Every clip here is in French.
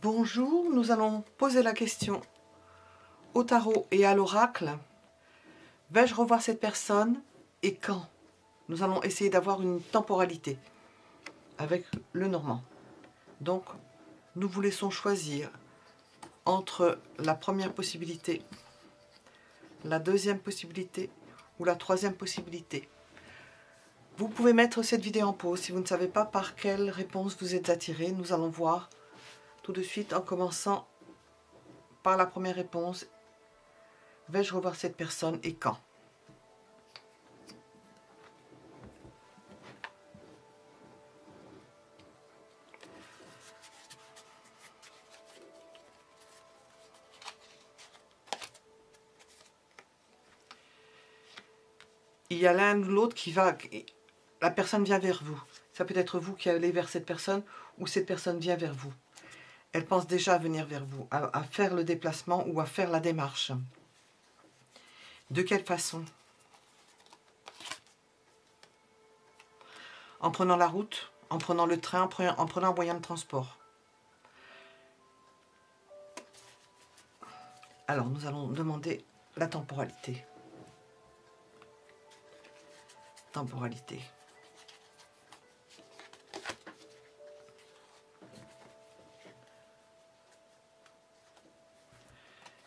Bonjour, nous allons poser la question au tarot et à l'oracle. Vais-je revoir cette personne et quand? Nous allons essayer d'avoir une temporalité avec le normand. Donc, nous vous laissons choisir entre la première possibilité, la deuxième possibilité ou la troisième possibilité. Vous pouvez mettre cette vidéo en pause si vous ne savez pas par quelle réponse vous êtes attiré. Nous allons voir tout de suite en commençant par la première réponse. Vais-je revoir cette personne et quand? Il y a l'un ou l'autre qui va... La personne vient vers vous. Ça peut être vous qui allez vers cette personne ou cette personne vient vers vous. Elle pense déjà à venir vers vous, à faire le déplacement ou à faire la démarche. De quelle façon? En prenant la route, en prenant le train, en prenant un moyen de transport. Alors, nous allons demander la temporalité. Temporalité.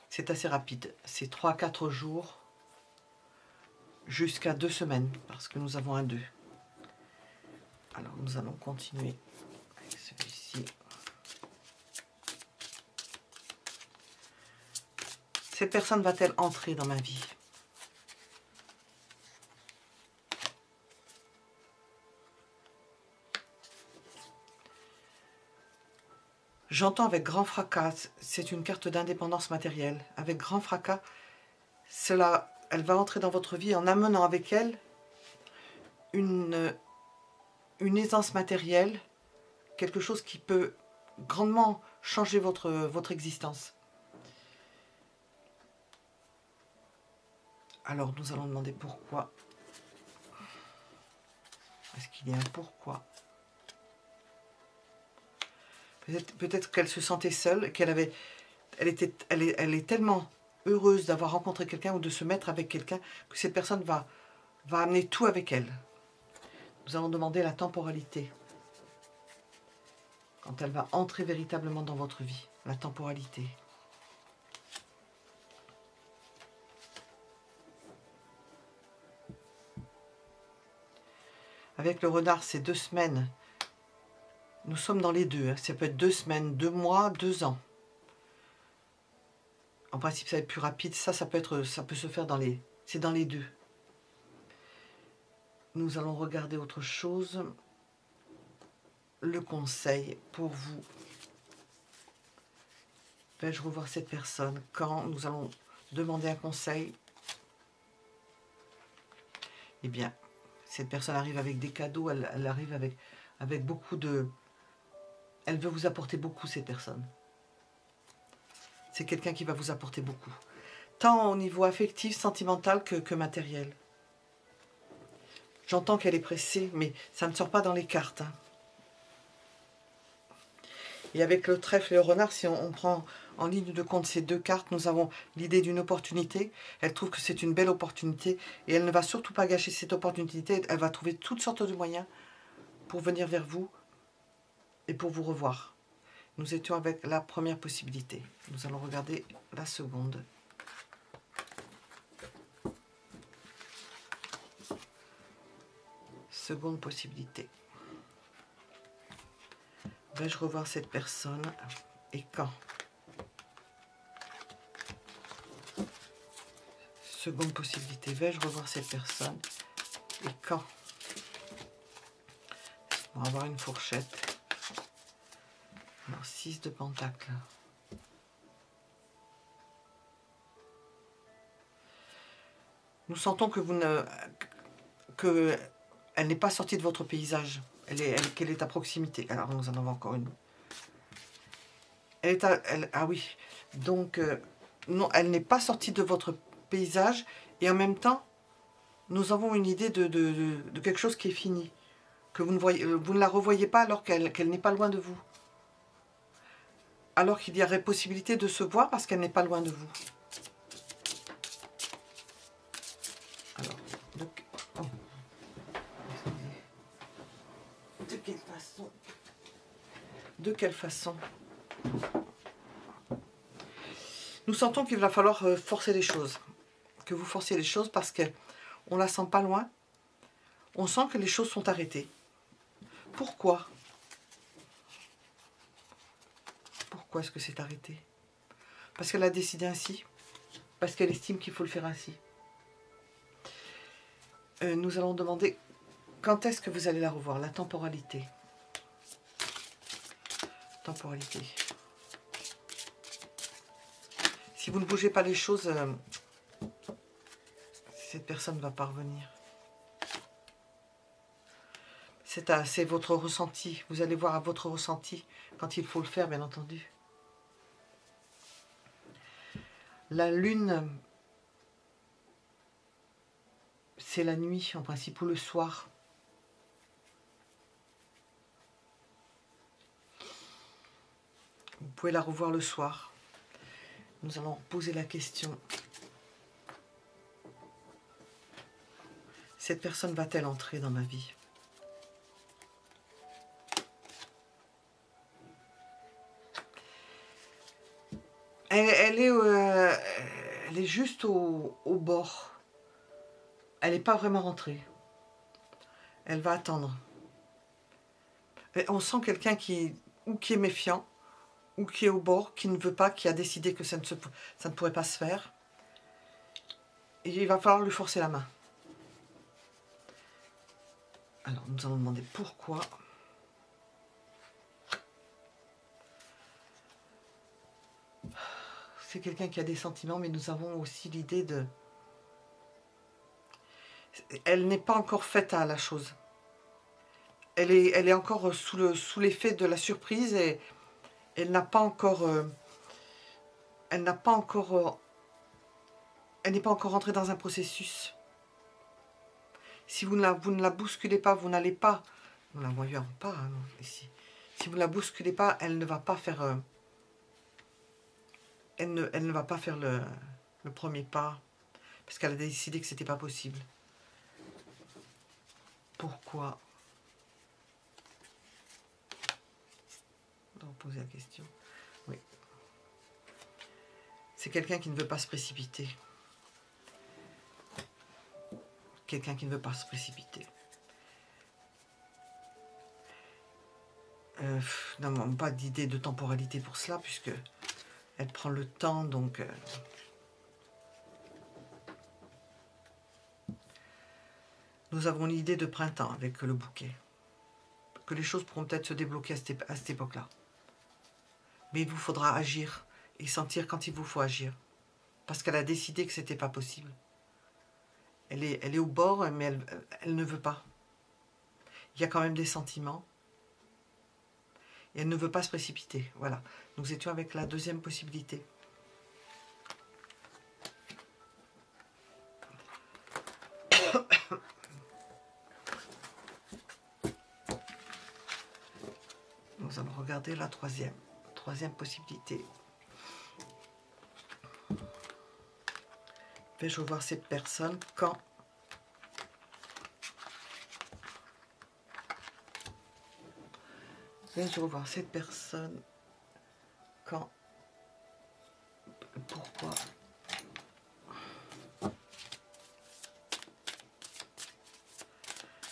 C'est assez rapide. C'est 3 à 4 jours jusqu'à 2 semaines parce que nous avons un 2. Alors, nous allons continuer avec celui-ci. Cette personne va-t-elle entrer dans ma vie? J'entends avec grand fracas, c'est une carte d'indépendance matérielle. Avec grand fracas, elle va entrer dans votre vie en amenant avec elle une aisance matérielle, quelque chose qui peut grandement changer votre existence. Alors nous allons demander pourquoi. Est-ce qu'il y a un pourquoi? Peut-être qu'elle se sentait seule, elle est tellement heureuse d'avoir rencontré quelqu'un ou de se mettre avec quelqu'un que cette personne va amener tout avec elle. Nous allons demander la temporalité. Quand elle va entrer véritablement dans votre vie, la temporalité. Avec le renard, c'est 2 semaines. Nous sommes dans les deux. Ça peut être 2 semaines, 2 mois, 2 ans. En principe, ça va être plus rapide. Ça peut se faire dans les... C'est dans les deux. Nous allons regarder autre chose. Le conseil pour vous. Vais-je revoir cette personne? Quand? Nous allons demander un conseil. Eh bien, cette personne arrive avec des cadeaux. Elle arrive avec beaucoup de... Elle veut vous apporter beaucoup, cette personne. C'est quelqu'un qui va vous apporter beaucoup. Tant au niveau affectif, sentimental que matériel. J'entends qu'elle est pressée, mais ça ne sort pas dans les cartes. Hein. Et avec le trèfle et le renard, si on prend en ligne de compte ces 2 cartes, nous avons l'idée d'une opportunité. Elle trouve que c'est une belle opportunité et elle ne va surtout pas gâcher cette opportunité. Elle va trouver toutes sortes de moyens pour venir vers vous et pour vous revoir. Nous étions avec la première possibilité. Nous allons regarder la seconde. Seconde possibilité. Vais-je revoir cette personne et quand? Seconde possibilité. Vais-je revoir cette personne et quand? On va avoir une fourchette. Alors, 6 de pentacle. Nous sentons que elle n'est pas sortie de votre paysage. Qu'elle est à proximité. Alors, nous en avons encore une. Ah oui. Donc, non, elle n'est pas sortie de votre paysage. Et en même temps, nous avons une idée de quelque chose qui est fini. Que vous ne la revoyez pas alors qu'elle n'est pas loin de vous. alors qu'il y aurait possibilité de se voir parce qu'elle n'est pas loin de vous. Alors, oh. De quelle façon? De quelle façon? Nous sentons qu'il va falloir forcer les choses. Que vous forciez les choses parce qu'on ne la sent pas loin. On sent que les choses sont arrêtées. Pourquoi? Pourquoi est-ce que c'est arrêté? Parce qu'elle a décidé ainsi. Parce qu'elle estime qu'il faut le faire ainsi. Nous allons demander quand est-ce que vous allez la revoir. La temporalité. Temporalité. Si vous ne bougez pas les choses, cette personne ne va pas revenir. C'est votre ressenti. Vous allez voir à votre ressenti quand il faut le faire, bien entendu. La lune, c'est la nuit, en principe, ou le soir. Vous pouvez la revoir le soir. Nous allons poser la question. Cette personne va-t-elle entrer dans ma vie? Elle est juste au bord. Elle n'est pas vraiment rentrée. Elle va attendre. Et on sent quelqu'un qui est méfiant, ou qui est au bord, qui ne veut pas, qui a décidé que ça ne pourrait pas se faire. Et il va falloir lui forcer la main. Alors, nous allons demander pourquoi. C'est quelqu'un qui a des sentiments, mais nous avons aussi l'idée de... Elle n'est pas encore faite à la chose. Elle est encore sous l'effet de la surprise et elle n'a pas encore... elle n'est pas encore entrée dans un processus. Si vous ne la bousculez pas, vous n'allez pas... Nous ne la voyons pas hein, ici. Si vous ne la bousculez pas, elle ne va pas faire... Elle ne va pas faire le premier pas parce qu'elle a décidé que ce n'était pas possible. Pourquoi? On va poser la question. Oui. C'est quelqu'un qui ne veut pas se précipiter. Quelqu'un qui ne veut pas se précipiter. Non, pas d'idée de temporalité pour cela puisque elle prend le temps donc... Nous avons l'idée de printemps avec le bouquet. Que les choses pourront peut-être se débloquer à cette époque-là. Mais il vous faudra agir et sentir quand il vous faut agir. Parce qu'elle a décidé que ce n'était pas possible. Elle est au bord, mais elle ne veut pas. Il y a quand même des sentiments. Et elle ne veut pas se précipiter. Voilà. Nous étions avec la deuxième possibilité. Nous allons regarder la troisième possibilité. Vais-je revoir cette personne quand? Vais-je revoir cette personne quand? Pourquoi?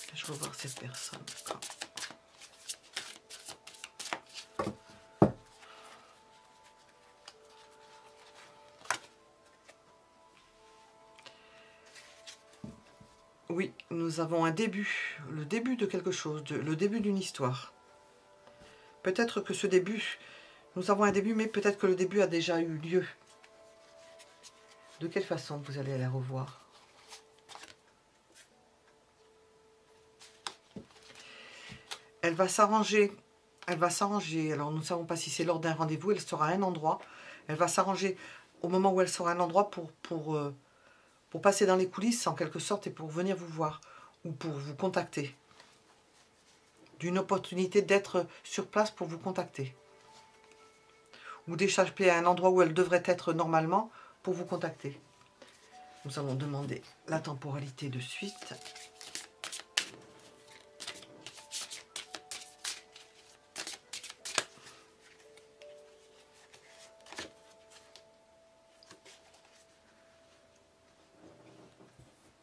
Vais-je revoir cette personne quand? Oui, nous avons un début, le début de quelque chose, le début d'une histoire. Peut-être que ce début, nous avons un début, mais peut-être que le début a déjà eu lieu. De quelle façon vous allez la revoir? Elle va s'arranger, alors nous ne savons pas si c'est lors d'un rendez-vous, elle sera à un endroit, elle va s'arranger au moment où elle sera à un endroit pour passer dans les coulisses en quelque sorte et pour venir vous voir ou pour vous contacter. D'une opportunité d'être sur place pour vous contacter. ou d'échapper à un endroit où elle devrait être normalement pour vous contacter. Nous allons demander la temporalité de suite.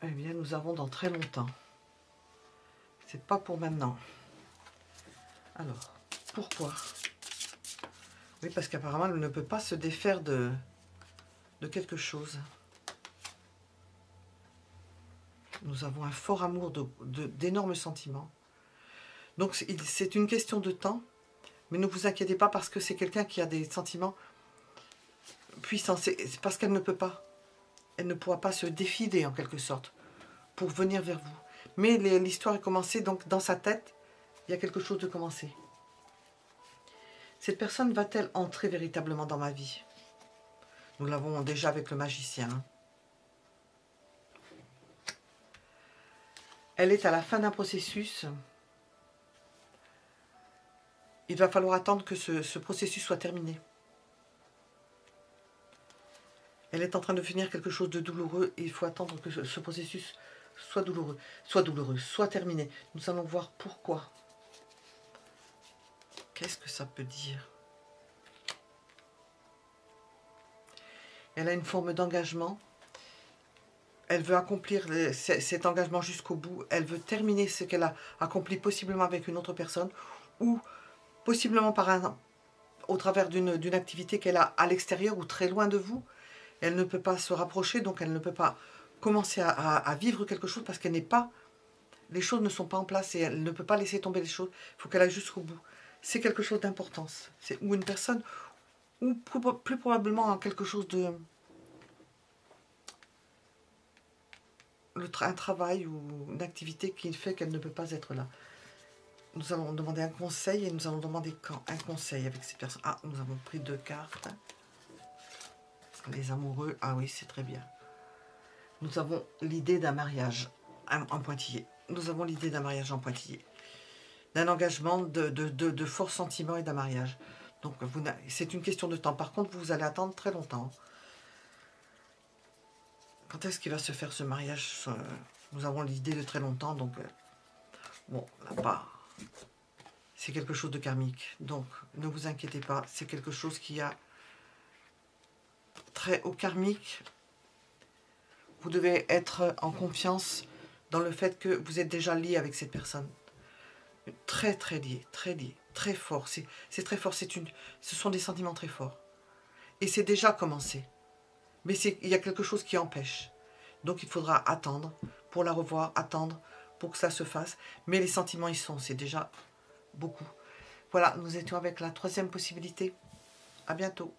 Eh bien, nous avons dans très longtemps. C'est pas pour maintenant. Alors, pourquoi? Oui, parce qu'apparemment, elle ne peut pas se défaire de quelque chose. Nous avons un fort amour, d'énormes sentiments. Donc, c'est une question de temps. Mais ne vous inquiétez pas parce que c'est quelqu'un qui a des sentiments puissants. C'est parce qu'elle ne peut pas. Elle ne pourra pas se défiler en quelque sorte pour venir vers vous. Mais l'histoire est commencée, donc dans sa tête, il y a quelque chose de commencé. Cette personne va-t-elle entrer véritablement dans ma vie? Nous l'avons déjà avec le magicien. Elle est à la fin d'un processus. Il va falloir attendre que ce processus soit terminé. Elle est en train de finir quelque chose de douloureux et il faut attendre que ce processus soit douloureux, soit terminé. Nous allons voir pourquoi. Qu'est-ce que ça peut dire? Elle a une forme d'engagement. Elle veut accomplir cet engagement jusqu'au bout. Elle veut terminer ce qu'elle a accompli possiblement avec une autre personne ou possiblement au travers d'une activité qu'elle a à l'extérieur ou très loin de vous. Elle ne peut pas se rapprocher, donc elle ne peut pas commencer à vivre quelque chose parce qu'elle n'est pas... Les choses ne sont pas en place et elle ne peut pas laisser tomber les choses. Il faut qu'elle aille jusqu'au bout. C'est quelque chose d'importance. C'est ou une personne, ou plus probablement quelque chose de... un travail ou une activité qui fait qu'elle ne peut pas être là. Nous allons demander un conseil et nous allons demander quand un conseil avec cette personne. Ah, nous avons pris 2 cartes. Les amoureux, ah oui, c'est très bien. Nous avons l'idée d'un mariage en pointillé. Nous avons l'idée d'un mariage en pointillé. D'un engagement, de forts sentiments et d'un mariage. Donc, c'est une question de temps. Par contre, vous allez attendre très longtemps. Quand est-ce qu'il va se faire ce mariage? Nous avons l'idée de très longtemps, donc... bon, là-bas, c'est quelque chose de karmique. Donc, ne vous inquiétez pas, c'est quelque chose qui a trait au karmique. Vous devez être en confiance dans le fait que vous êtes déjà lié avec cette personne. Très, très lié, très fort. C'est très fort, ce sont des sentiments très forts. Et c'est déjà commencé. Mais il y a quelque chose qui empêche. Donc, il faudra attendre pour la revoir, attendre pour que ça se fasse. Mais les sentiments, ils sont, c'est déjà beaucoup. Voilà, nous étions avec la 3e possibilité. À bientôt.